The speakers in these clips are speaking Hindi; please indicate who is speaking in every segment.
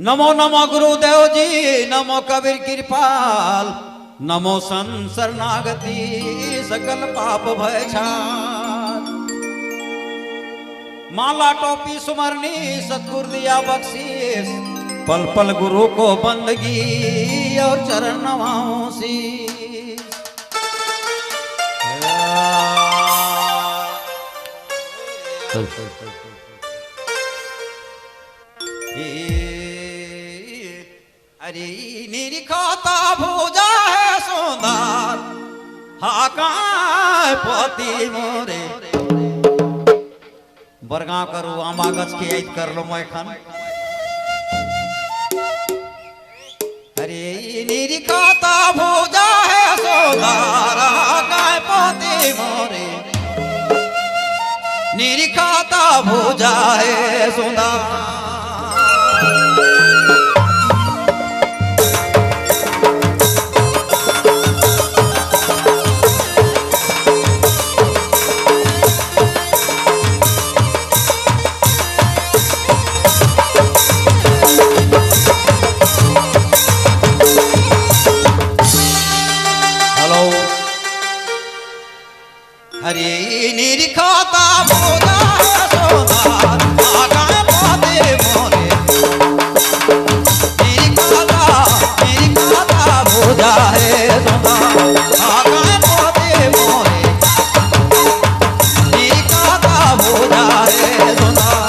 Speaker 1: नमो नमो गुरुदेव जी, नमो कबीर कृपाल, नमो संत शरणागति सकल पाप भय छाल। माला टोपी सुमरनी सतगुरु दिया बख्शीश, पल पल गुरु को बंदगी और चरण नवाऊं शीश। अरे निरिखाता भूजा है सुंदर, हाकाय पति मोरे बरगांव करू आमागज के याद कर लो मैं खान। अरे निरिखाता भूजा है सुंदर, हाकाय पति मोरे निरिखाता भूजा है सुंदर। हरे निरिखाता भूजा सोनार, आगाए पाते मोरे निरिखाता भूजा है सोनार, आगाए पाते मोरे निरिखाता भूजा है सोनार।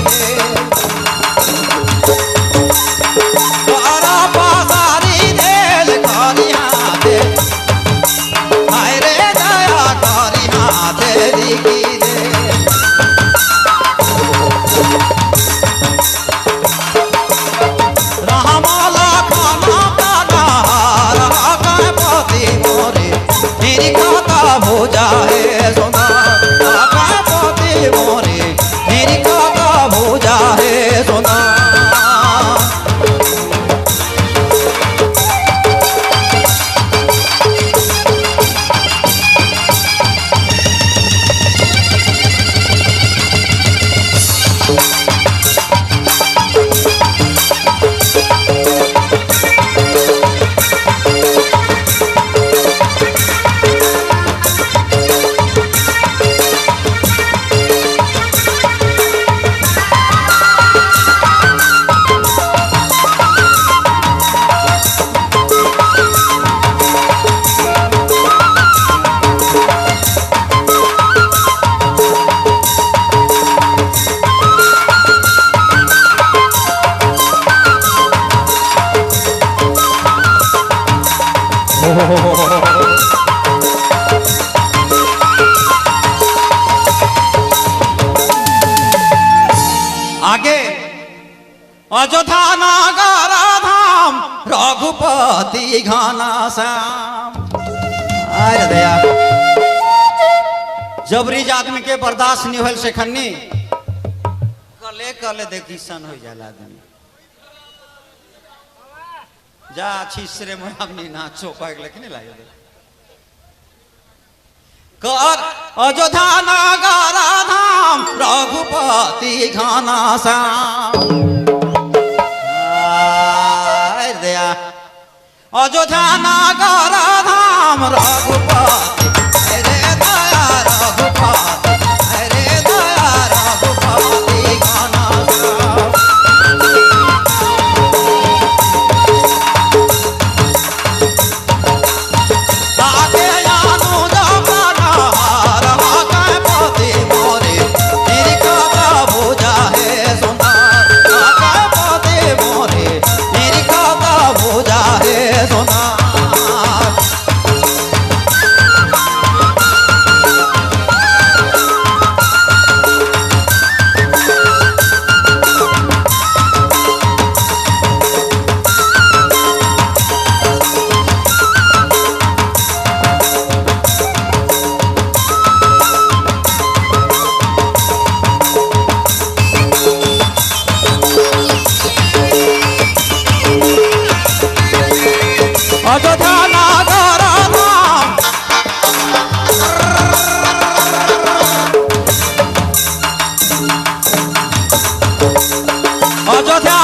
Speaker 1: दे तारा पासारी देल कारिया दे हाय रे दया कारिया तेरी की दे रहमाला खाना काना रहा का पति मोरे मेरी खाता भोजा है सोना का पति मोरे मेरी खाता भोजा है सोना आगे अयोध्या नागरा धाम रघुपति घाना श्याम अरे दया जबरीज आदमी के बर्दाश्त नहीं होल से खन्नी कले कले देखी सन हो जाला आदमी जा छिसरे में अपनी नाचो पाएग लेकिन लागे कर अयोध्या नागरा धाम रघुपति घाना श्याम दया अयोध्या नागरा धाम रघुपति अरे दया रघुपति अरे दया रघुपति घाना श्याम आगे यानो जमाना रहा का पति मोरे मेरी खाता भोजा है सोना का पति मोरे मेरी खाता भोजा है सोना अयोध्या नागरा धाम अयोध्या